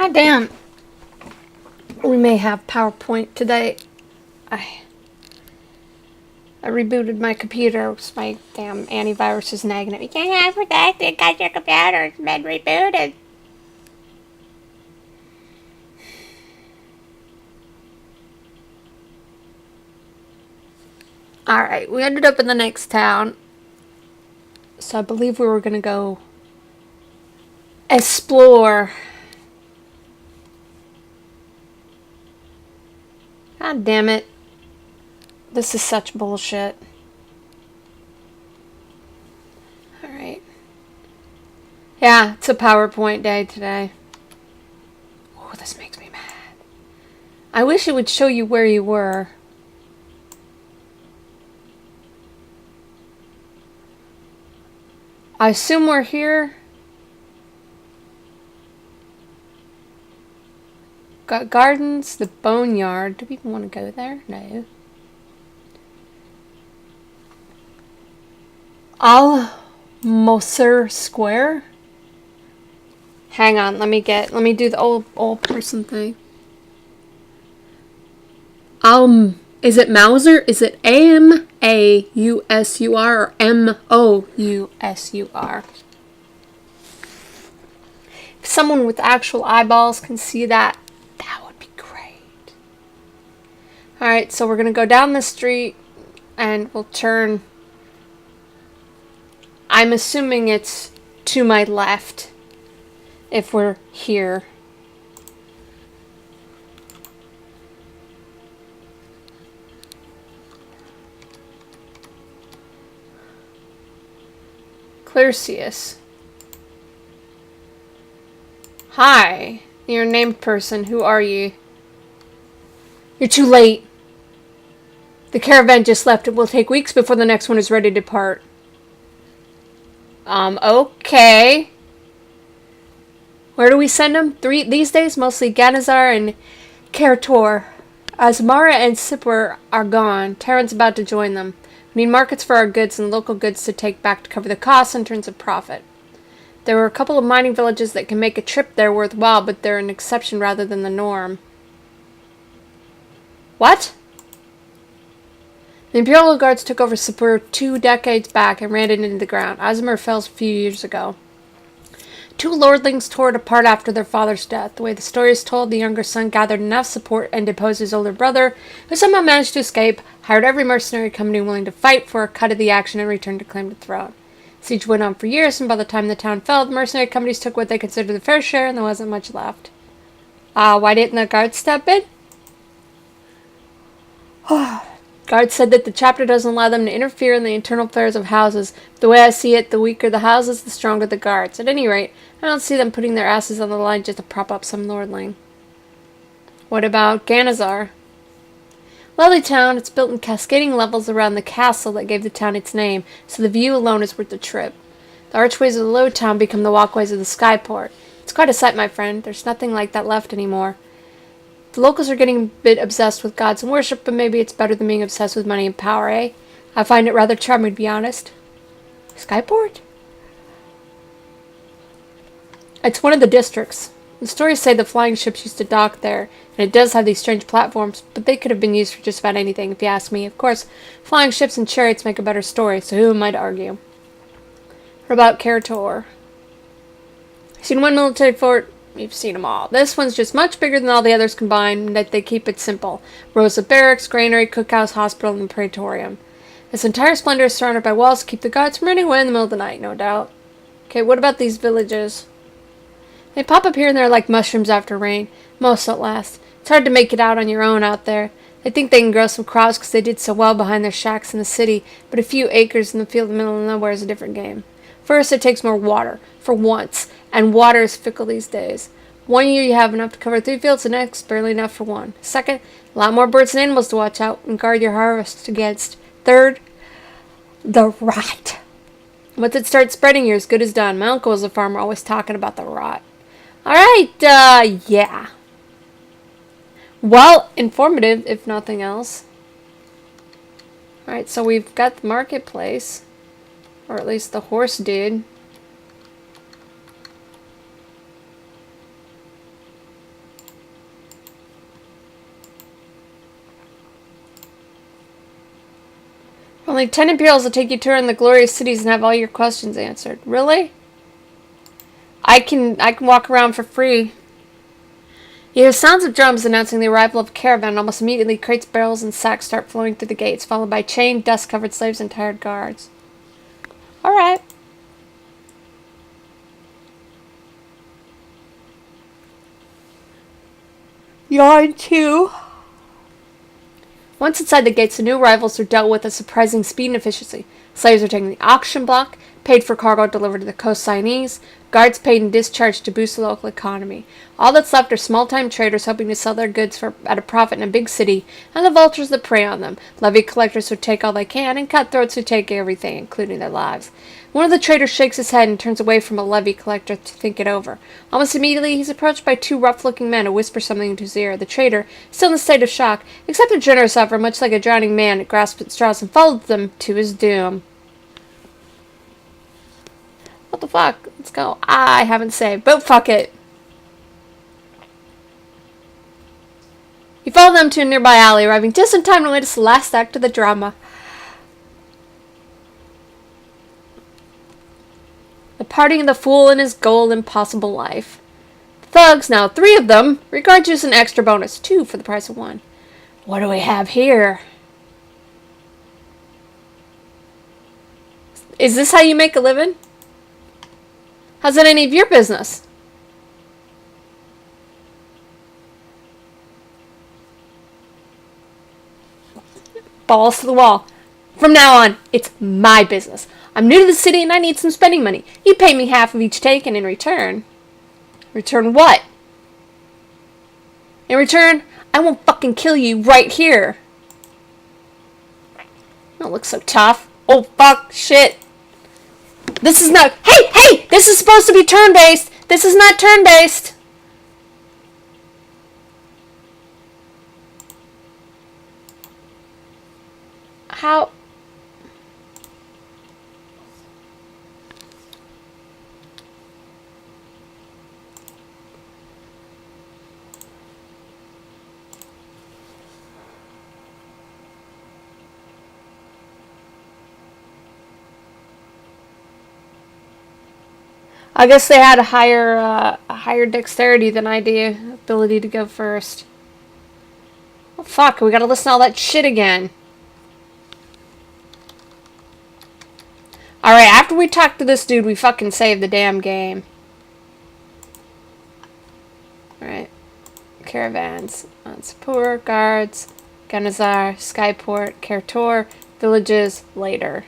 God damn. We may have PowerPoint today. I rebooted my computer. My damn antivirus is nagging at me. You can't protect it because your computer's been rebooted. Alright, we ended up in the next town. So I believe we were going to go explore. God damn it. This is such bullshit. Alright. Yeah, it's a PowerPoint day today. Oh, this makes me mad. I wish it would show you where you were. I assume we're here. Got gardens, the boneyard. Do we even want to go there? No. Al-Moser Square? Hang on, let me do the old person thing. Is it Mauser? Is it A-M-A-U-S-U-R or M-O-U-S-U-R? If someone with actual eyeballs can see that, that would be great. Alright, so we're going to go down the street and we'll turn. I'm assuming it's to my left if we're here. Clercius. Hi, you're a named person. Who are you? You're too late. The caravan just left. It will take weeks before the next one is ready to depart. Okay. Where do we send them? These days, mostly Ganazar and Karator. As Mara and Sipper are gone, Terran's about to join them. We need markets for our goods and local goods to take back to cover the costs in terms of profit. There were a couple of mining villages that can make a trip there worthwhile, but they're an exception rather than the norm. What? The Imperial Guards took over Sapur 2 decades back and ran it into the ground. Aasimar fell a few years ago. 2 lordlings tore it apart after their father's death. The way the story is told, the younger son gathered enough support and deposed his older brother, who somehow managed to escape, hired every mercenary company willing to fight for a cut of the action, and returned to claim the throne. Siege went on for years, and by the time the town fell, the mercenary companies took what they considered their fair share, and there wasn't much left. Why didn't the guards step in? Guards said that the chapter doesn't allow them to interfere in the internal affairs of houses. The way I see it, the weaker the houses, the stronger the guards. At any rate, I don't see them putting their asses on the line just to prop up some lordling. What about Ganazar? Lovely town. It's built in cascading levels around the castle that gave the town its name, so the view alone is worth the trip. The archways of the low town become the walkways of the skyport. It's quite a sight, my friend. There's nothing like that left anymore. The locals are getting a bit obsessed with gods and worship, but maybe it's better than being obsessed with money and power, eh? I find it rather charming, to be honest. Skyport? It's one of the districts. The stories say the flying ships used to dock there, and it does have these strange platforms, but they could have been used for just about anything, if you ask me. Of course, flying ships and chariots make a better story, so who am I to argue? What about Karator? Seen one military fort? You've seen them all. This one's just much bigger than all the others combined, and that they keep it simple. Rows of barracks, granary, cookhouse, hospital, and praetorium. This entire splendor is surrounded by walls to keep the guards from running away in the middle of the night, no doubt. Okay, what about these villages? They pop up here and there like mushrooms after rain. Most don't last. It's hard to make it out on your own out there. They think they can grow some crops because they did so well behind their shacks in the city, but a few acres in the field in the middle of nowhere is a different game. First, it takes more water, for once, and water is fickle these days. One year you have enough to cover 3 fields, the next barely enough for 1. Second, a lot more birds and animals to watch out and guard your harvest against. Third, the rot. Once it starts spreading, you're as good as done. My uncle was a farmer, always talking about the rot. Alright, yeah. Well, informative, if nothing else. Alright, so we've got the marketplace. Or at least the horse did. Only 10 Imperials will take you tour in the glorious cities and have all your questions answered. Really? I can walk around for free. You hear sounds of drums announcing the arrival of a caravan, and almost immediately crates, barrels, and sacks start flowing through the gates, followed by chained, dust-covered slaves and tired guards. Alright. Yawn too. Once inside the gates, the new arrivals are dealt with at surprising speed and efficiency. Slaves are taken to the auction block, paid for cargo delivered to the co-signees, guards paid and discharged to boost the local economy. All that's left are small-time traders hoping to sell their goods at a profit in a big city, and the vultures that prey on them, levy collectors who take all they can, and cutthroats who take everything, including their lives. One of the traders shakes his head and turns away from a levy collector to think it over. Almost immediately, he's approached by two rough-looking men who whisper something into his ear. The trader, still in a state of shock, accepts a generous offer, much like a drowning man, grasped at straws and followed them to his doom. What the fuck? Let's go. I haven't saved, but fuck it. He followed them to a nearby alley, arriving just in time to witness the last act of the drama. The parting of the fool and his goal impossible life. The thugs, now 3 of them, regard you as an extra bonus, 2 for the price of 1. What do we have here? Is this how you make a living? How's that any of your business? Balls to the wall. From now on, it's my business. I'm new to the city and I need some spending money. You pay me half of each take, and in return... Return what? In return, I won't fucking kill you right here. Don't look so tough. Oh, fuck, shit. This is not... Hey! This is supposed to be turn-based! This is not turn-based! How... I guess they had a higher dexterity than I do, ability to go first. Oh fuck, we gotta listen to all that shit again. Alright, after we talk to this dude, we fucking save the damn game. Alright. Caravans. Ansapur, guards, Ganazar, Skyport, Kertor, villages, later.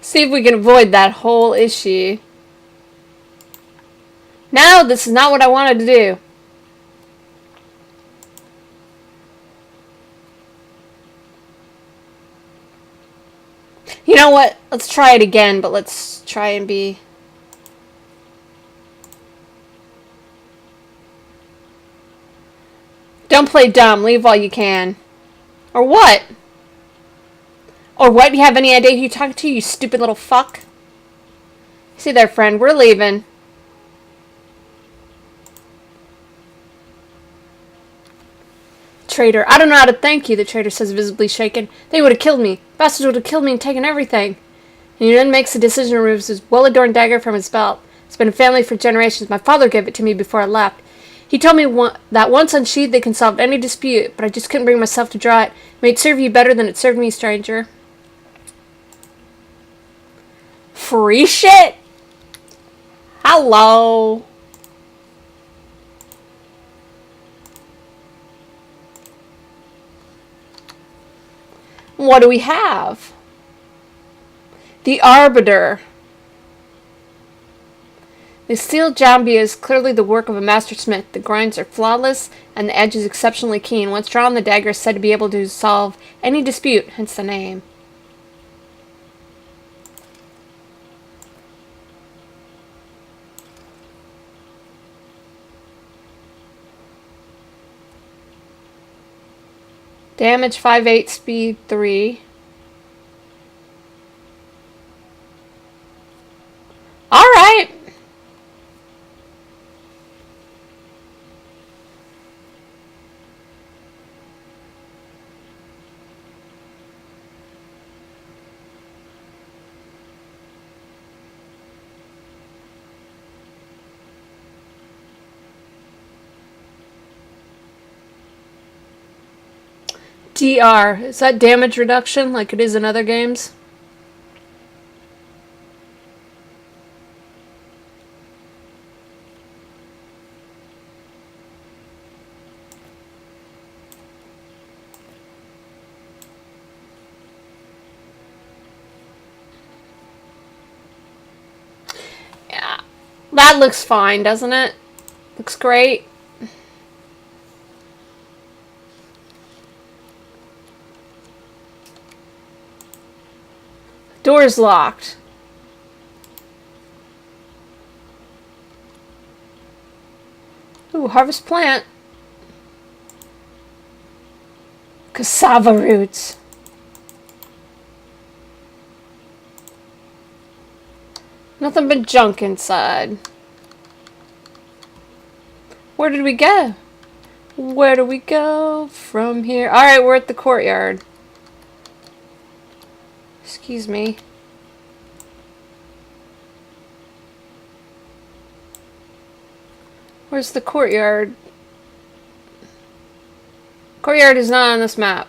See if we can avoid that whole issue. No, this is not what I wanted to do. You know what? Let's try it again, but let's try and be... Don't play dumb. Leave while you can. Or what? Or what? You have any idea who you're talking to, you stupid little fuck? See there, friend. We're leaving. Traitor. I don't know how to thank you, the traitor says, visibly shaken. They would have killed me. Bastards would have killed me and taken everything. And he then makes the decision to remove his well-adorned dagger from his belt. It's been a family for generations. My father gave it to me before I left. He told me that once unsheathed they can solve any dispute, but I just couldn't bring myself to draw it. May it serve you better than it served me, stranger. Free shit? Hello. What do we have? The Arbiter. The steel jambia is clearly the work of a master smith. The grinds are flawless, and the edge is exceptionally keen. Once drawn, the dagger is said to be able to solve any dispute, hence the name. Damage 5/8, speed 3. Alright. DR. Is that damage reduction like it is in other games? Yeah. That looks fine, doesn't it? Looks great. Door's locked. Ooh, harvest plant. Cassava roots. Nothing but junk inside. Where did we go? Where do we go from here? Alright, we're at the courtyard. Excuse me. Where's the courtyard? Courtyard is not on this map.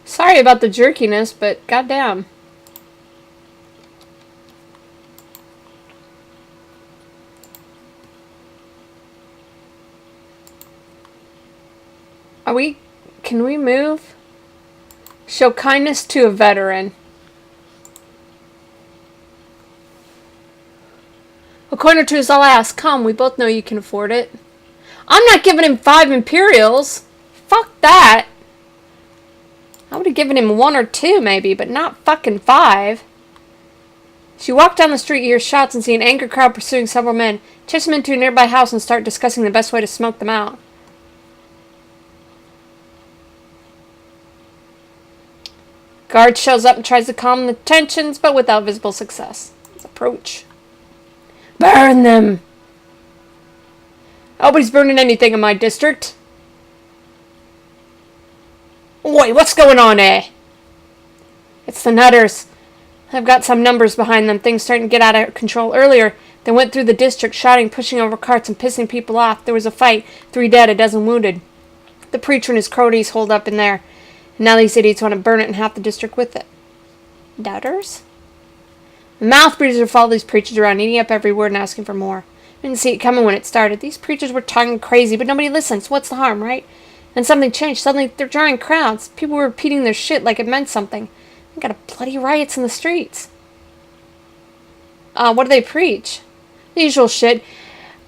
Sorry about the jerkiness, but goddamn. Can we move? Show kindness to a veteran. A coin or two is all I ask. Come, we both know you can afford it. I'm not giving him 5 Imperials. Fuck that. I would have given him 1 or 2 maybe, but not fucking 5. As you walk down the street, you hear shots and see an angry crowd pursuing several men. Chase them into a nearby house and start discussing the best way to smoke them out. Guard shows up and tries to calm the tensions, but without visible success. Let's approach. Burn them! Nobody's burning anything in my district. Wait, what's going on, eh? It's the Nutters. I've got some numbers behind them. Things starting to get out of control earlier. They went through the district, shouting, pushing over carts, and pissing people off. There was a fight. 3 dead, a dozen wounded. The preacher and his cronies holed up in there. And now these idiots want to burn it and half the district with it. Doubters? The mouth breathers would follow these preachers around, eating up every word and asking for more. I didn't see it coming when it started. These preachers were talking crazy, but nobody listens. What's the harm, right? And something changed. Suddenly, they're drawing crowds. People were repeating their shit like it meant something. We got a bloody riots in the streets. What do they preach? The usual shit.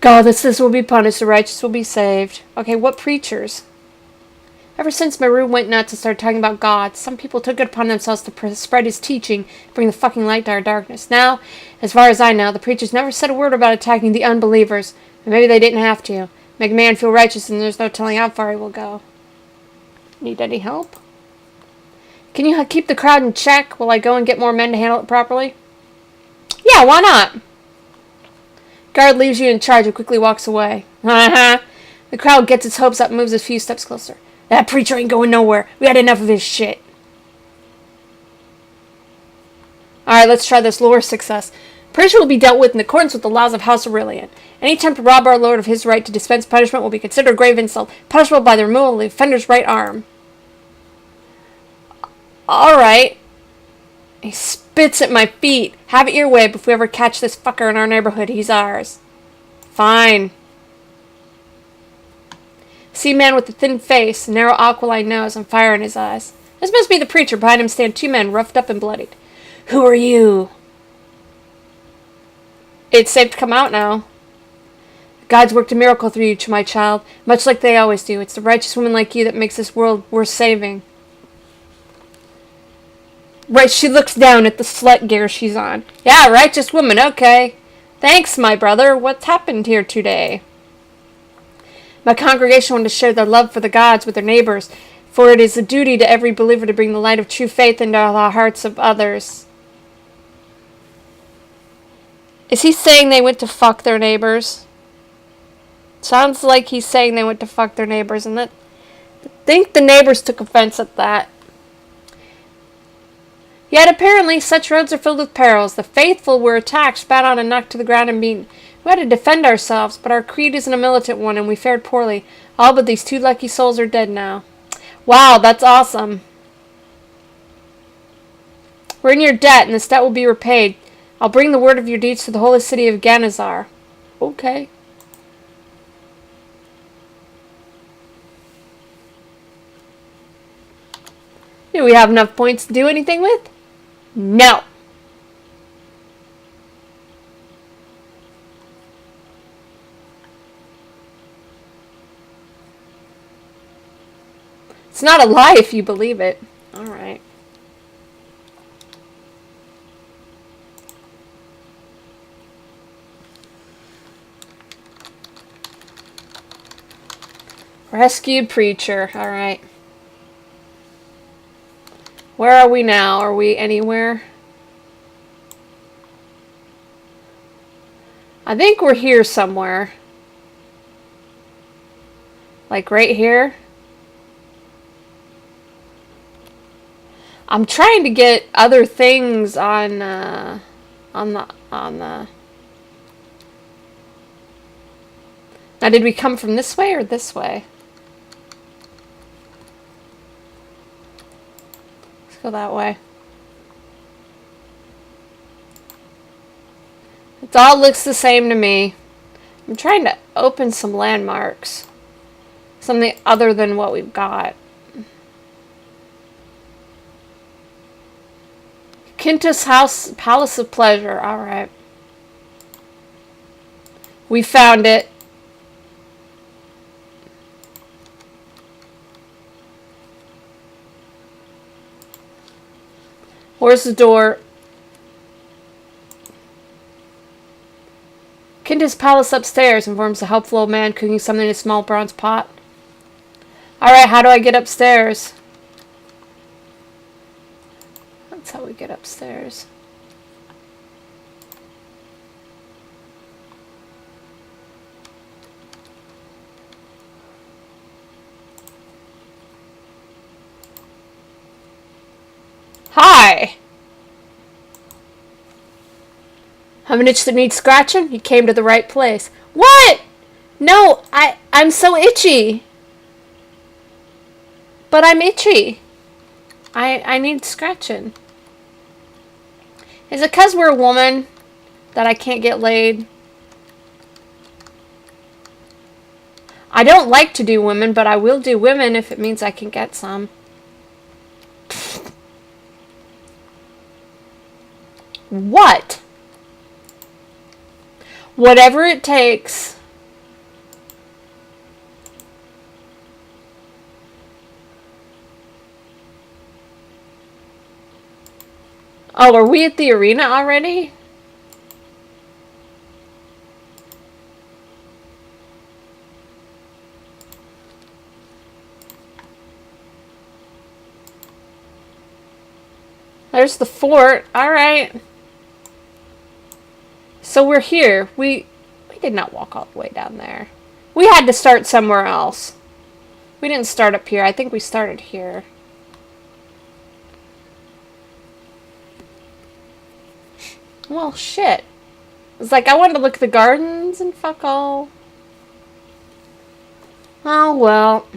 Godlessness will be punished, the righteous will be saved. Okay, what preachers? Ever since Maru went nuts and started talking about God, some people took it upon themselves to spread his teaching, bring the fucking light to our darkness. Now, as far as I know, the preachers never said a word about attacking the unbelievers. And maybe they didn't have to. Make a man feel righteous and there's no telling how far he will go. Need any help? Can you keep the crowd in check while I go and get more men to handle it properly? Yeah, why not? Guard leaves you in charge and quickly walks away. The crowd gets its hopes up and moves a few steps closer. That preacher ain't going nowhere. We had enough of his shit. Alright, let's try this lore success. Preacher will be dealt with in accordance with the laws of House Aurelian. Any attempt to rob our Lord of his right to dispense punishment will be considered a grave insult, punishable by the removal of the offender's right arm. Alright. He spits at my feet. Have it your way, but if we ever catch this fucker in our neighborhood, he's ours. Fine. See a man with a thin face, a narrow aquiline nose, and fire in his eyes. This must be the preacher. Behind him stand 2 men, roughed up and bloodied. Who are you? It's safe to come out now. God's worked a miracle through you, my child, much like they always do. It's the righteous woman like you that makes this world worth saving. Right, she looks down at the slut gear she's on. Yeah, righteous woman, okay. Thanks, my brother. What's happened here today? My congregation wanted to share their love for the gods with their neighbors, for it is a duty to every believer to bring the light of true faith into the hearts of others. Is he saying they went to fuck their neighbors? Sounds like he's saying they went to fuck their neighbors, and I think the neighbors took offense at that. Yet apparently such roads are filled with perils. The faithful were attacked, spat on, and knocked to the ground and beaten. We had to defend ourselves, but our creed isn't a militant one, and we fared poorly. All but these 2 lucky souls are dead now. Wow, that's awesome. We're in your debt, and this debt will be repaid. I'll bring the word of your deeds to the holy city of Ganazar. Okay. Do we have enough points to do anything with? No. It's not a lie if you believe it. Alright. Rescued preacher. Alright. Where are we now? Are we anywhere? I think we're here somewhere. Like right here. I'm trying to get other things on the. Now, did we come from this way or this way? Let's go that way. It all looks the same to me. I'm trying to open some landmarks. Something other than what we've got. Quintus House, Palace of Pleasure. Alright. We found it. Where's the door? Quintus Palace upstairs, informs a helpful old man cooking something in a small bronze pot. Alright, how do I get upstairs? That's how we get upstairs. Hi! Have an itch that needs scratching? You came to the right place. What? No, I'm so itchy. But I'm itchy. I need scratching. Is it 'cause we're a woman that I can't get laid? I don't like to do women, but I will do women if it means I can get some. What? Whatever it takes. Oh, are we at the arena already? There's the fort. Alright. So we're here. We did not walk all the way down there. We had to start somewhere else. We didn't start up here. I think we started here. Well, shit. It's like I wanted to look at the gardens and fuck all. Oh, well.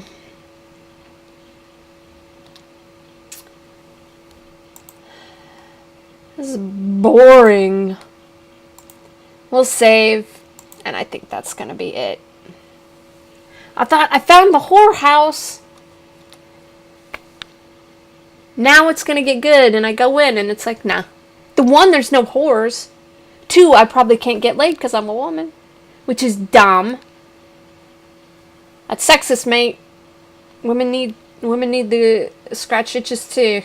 This is boring. We'll save. And I think that's gonna be it. I thought I found the whorehouse. Now it's gonna get good. And I go in and it's like, nah. The one, there's no whores. 2, I probably can't get laid because I'm a woman. Which is dumb. That's sexist, mate. Women need the scratch itches too.